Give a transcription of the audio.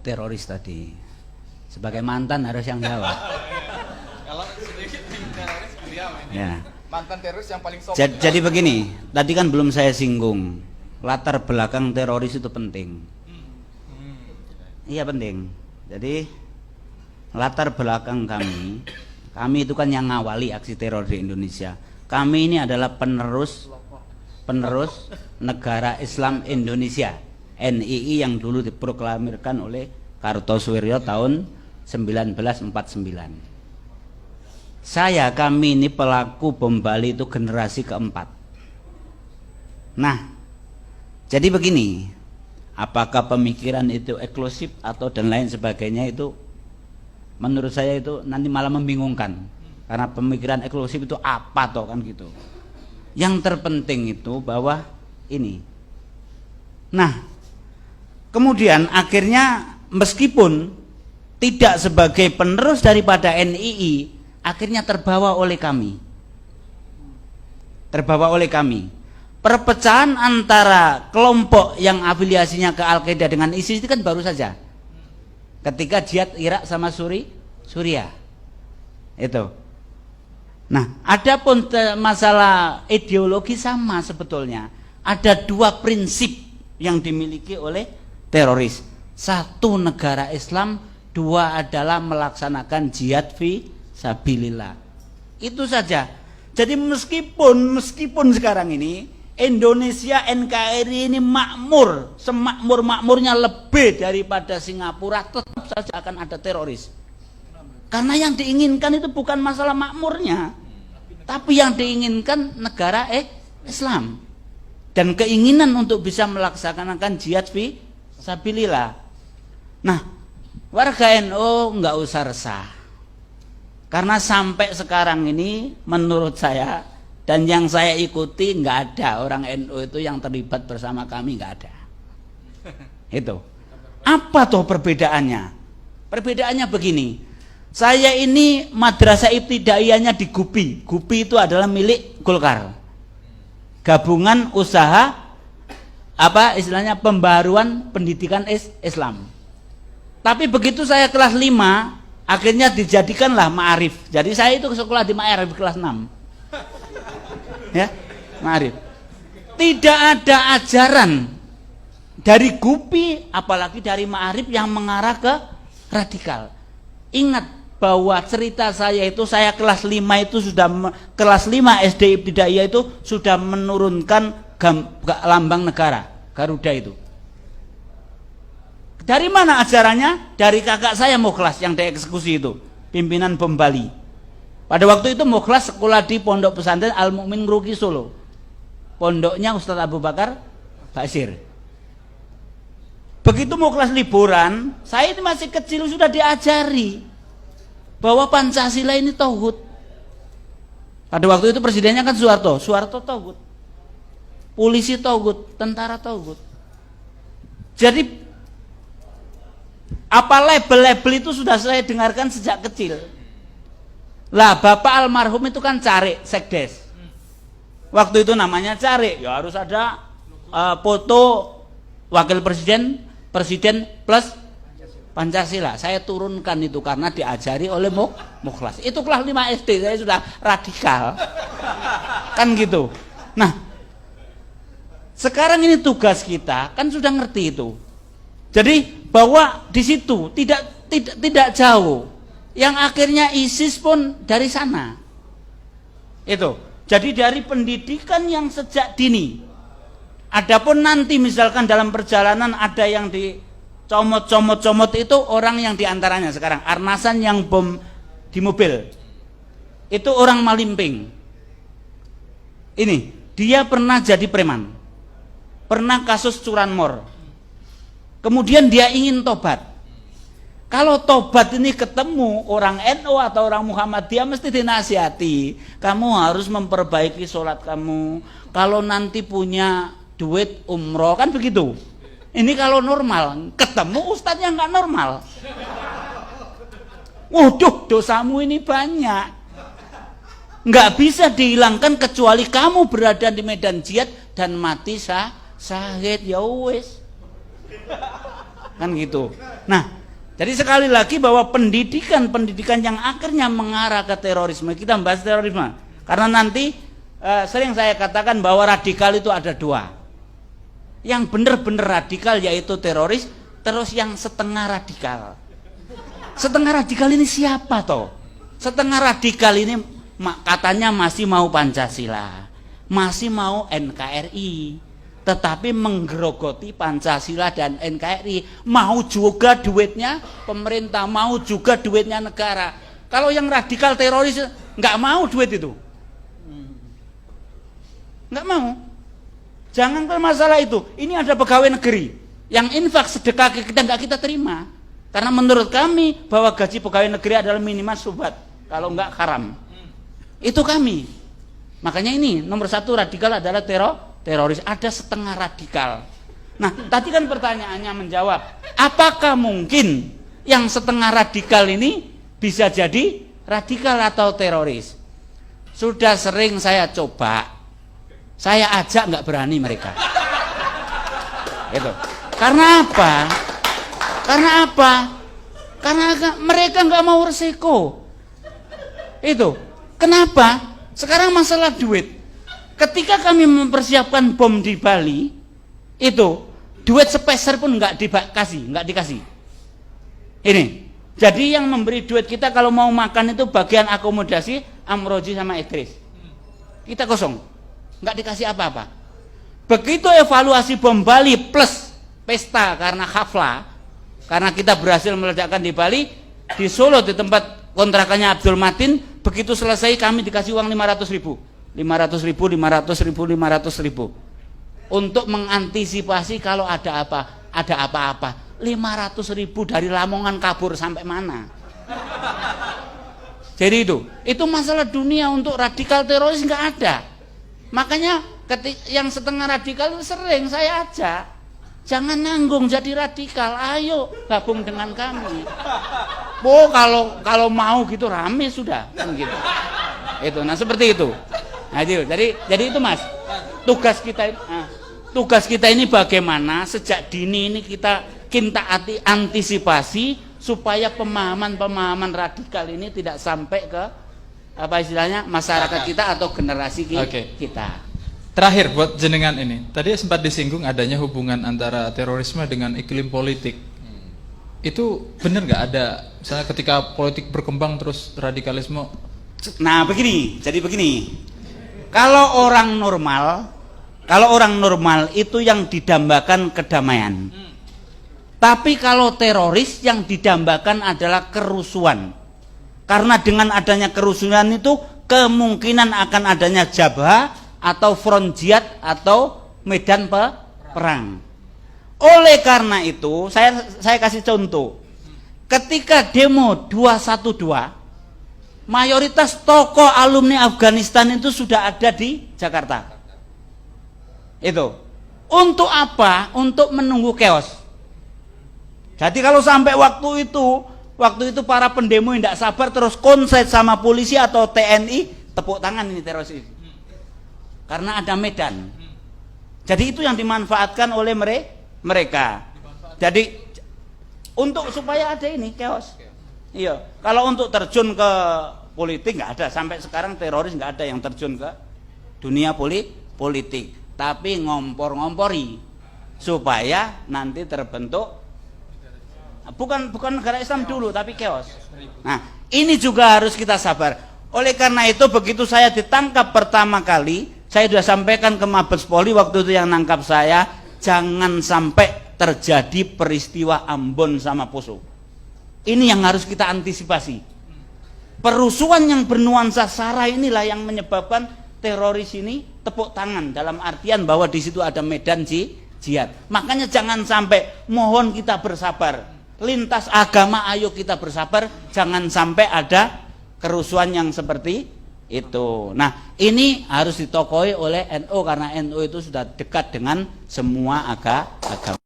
teroris tadi. Sebagai mantan harus yang jawab. Kalau sedikit teroris beliau ini. Ya. Mantan teroris yang paling sopan. Jadi begini, tadi kan belum saya singgung. Latar belakang teroris itu penting. Iya penting. Jadi latar belakang kami itu kan yang ngawali aksi teror di Indonesia. Kami ini adalah penerus Negara Islam Indonesia, NII, yang dulu diproklamirkan oleh Kartosuwiryo tahun 1949. Kami ini pelaku bom Bali itu generasi keempat. Nah, jadi begini, apakah pemikiran itu eksklusif atau dan lain sebagainya, itu menurut saya itu nanti malah membingungkan. Karena pemikiran eksklusif itu apa toh kan gitu. Yang terpenting itu bahwa ini. Nah, kemudian akhirnya meskipun tidak sebagai penerus daripada NII, akhirnya terbawa oleh kami. Perpecahan antara kelompok yang afiliasinya ke Al-Qaeda dengan ISIS itu kan baru saja ketika jihad Irak sama Suriah itu. Nah, adapun masalah ideologi sama sebetulnya. Ada dua prinsip yang dimiliki oleh teroris. Satu, negara Islam. Dua adalah melaksanakan jihad fi sabilillah. Itu saja. Jadi meskipun sekarang ini Indonesia NKRI ini makmur, semakmur-makmurnya lebih daripada Singapura, tetap saja akan ada teroris. Karena yang diinginkan itu bukan masalah makmurnya, tapi yang diinginkan negara Islam dan keinginan untuk bisa melaksanakan jihad fi sabilillah. Nah, warga NU nggak usah resah, karena sampai sekarang ini menurut saya dan yang saya ikuti nggak ada orang NU itu yang terlibat bersama kami, nggak ada. Itu apa toh perbedaannya? Perbedaannya begini. Saya ini madrasah ibtidaiyahnya di Gupi. Gupi itu adalah milik Golkar. Gabungan usaha istilahnya pembaruan pendidikan Islam. Tapi begitu saya kelas 5, akhirnya dijadikanlah Ma'arif. Jadi saya itu sekolah di Ma'arif kelas 6. Ya, Ma'arif. Tidak ada ajaran dari Gupi apalagi dari Ma'arif yang mengarah ke radikal. Ingat bahwa cerita saya itu, saya kelas 5 itu sudah kelas 5 SD Ibtidaiyah itu sudah menurunkan lambang negara Garuda itu. Dari mana ajarannya? Dari kakak saya Mukhlas yang dieksekusi itu, pimpinan bom Bali. Pada waktu itu Mukhlas sekolah di Pondok Pesantren Al Mukmin Ngruki Solo. Pondoknya Ustadz Abu Bakar Basir. Begitu Mukhlas liburan, saya ini masih kecil sudah diajari bahwa Pancasila ini tauhid. Pada waktu itu presidennya kan Soeharto tauhid. Polisi tauhid, tentara tauhid. Jadi apa label-label itu sudah saya dengarkan sejak kecil. Lah Bapak almarhum itu kan Carik Sekdes. Waktu itu namanya Carik, ya harus ada foto wakil presiden plus Pancasila. Saya turunkan itu karena diajari oleh Mukhlas. Itu kelas 5 SD, saya sudah radikal. Kan gitu. Nah, sekarang ini tugas kita kan sudah ngerti itu. Jadi bahwa di situ tidak jauh. Yang akhirnya ISIS pun dari sana. Itu. Jadi dari pendidikan yang sejak dini. Adapun nanti misalkan dalam perjalanan ada yang comot itu orang yang diantaranya sekarang Arnasan yang bom di mobil itu orang Malimping. Ini dia pernah jadi preman, pernah kasus curanmor, kemudian dia ingin tobat. Kalau tobat ini ketemu orang NU atau orang Muhammadiyah mesti dinasihati, kamu harus memperbaiki sholat kamu, kalau nanti punya duit umroh, kan begitu. Ini kalau normal, ketemu ustadznya nggak normal. Waduh, dosamu ini banyak. Nggak bisa dihilangkan kecuali kamu berada di medan jihad dan mati syahid, ya wis. kan gitu. Nah, jadi sekali lagi bahwa pendidikan yang akhirnya mengarah ke terorisme, kita membahas terorisme karena nanti sering saya katakan bahwa radikal itu ada dua, yang benar-benar radikal yaitu teroris, terus yang setengah radikal. Setengah radikal ini siapa toh? Setengah radikal ini katanya masih mau Pancasila, masih mau NKRI, tetapi menggerogoti Pancasila dan NKRI, mau juga duitnya pemerintah, mau juga duitnya negara. Kalau yang radikal teroris nggak mau duit itu, nggak mau. Jangan ke masalah itu. Ini ada pegawai negeri yang infak sedekah kita nggak kita terima, karena menurut kami bahwa gaji pegawai negeri adalah minimal syubhat, kalau nggak haram. Itu kami. Makanya ini nomor satu radikal adalah teroris. Ada setengah radikal. Nah, tadi kan pertanyaannya menjawab, apakah mungkin yang setengah radikal ini bisa jadi radikal atau teroris? Sudah sering saya coba, saya ajak nggak berani mereka. Itu. Karena apa? Karena mereka nggak mau resiko. Itu. Kenapa? Sekarang masalah duit. Ketika kami mempersiapkan bom di Bali, itu duit sepeser pun nggak dikasih. Ini. Jadi yang memberi duit kita kalau mau makan itu bagian akomodasi Amroji sama Idris. Kita kosong, nggak dikasih apa-apa. Begitu evaluasi bom Bali plus pesta karena haflah, karena kita berhasil meledakkan di Bali, di Solo di tempat kontrakannya Abdul Matin, begitu selesai kami dikasih uang 500 ribu untuk mengantisipasi kalau ada apa-apa. 500 ribu dari Lamongan kabur sampai mana? Jadi itu masalah dunia. Untuk radikal teroris nggak ada. Makanya yang setengah radikal itu sering saya ajak, jangan nanggung jadi radikal, ayo gabung dengan kami. Oh kalau mau gitu rame sudah kan gitu. Itu, nah seperti itu. Nah itu, jadi itu Mas, tugas kita ini bagaimana sejak dini ini kita antisipasi supaya pemahaman radikal ini tidak sampai ke apa istilahnya masyarakat kita atau generasi kita. Terakhir buat jenengan ini, tadi sempat disinggung adanya hubungan antara terorisme dengan iklim politik. Itu benar nggak ada? Misalnya ketika politik berkembang terus radikalisme. Nah jadi begini. Kalau orang normal itu yang didambakan kedamaian. Tapi kalau teroris yang didambakan adalah kerusuhan. Karena dengan adanya kerusuhan itu kemungkinan akan adanya jabha atau front jihad atau medan perang. Oleh karena itu saya kasih contoh. Ketika demo 212, mayoritas tokoh alumni Afghanistan itu sudah ada di Jakarta. Itu. Untuk apa? Untuk menunggu chaos. Jadi kalau sampai waktu itu para pendemo tidak sabar terus konslet sama polisi atau TNI, tepuk tangan ini teroris ini. Karena ada medan. Jadi itu yang dimanfaatkan oleh mereka. Jadi untuk supaya ada ini chaos. Iya. Kalau untuk terjun ke politik nggak ada, sampai sekarang teroris nggak ada yang terjun ke dunia politik. Tapi ngompor-ngompori supaya nanti terbentuk bukan negara Islam dulu tapi chaos. Nah, ini juga harus kita sabar. Oleh karena itu begitu saya ditangkap pertama kali, saya sudah sampaikan ke Mabes Polri waktu itu yang nangkap saya, jangan sampai terjadi peristiwa Ambon sama Poso. Ini yang harus kita antisipasi. Perusuhan yang bernuansa sara inilah yang menyebabkan teroris ini tepuk tangan, dalam artian bahwa di situ ada medan jihad. Makanya jangan sampai, mohon kita bersabar. Lintas agama ayo kita bersabar, jangan sampai ada kerusuhan yang seperti itu. Nah, ini harus ditokohi oleh NU karena NU itu sudah dekat dengan semua agama.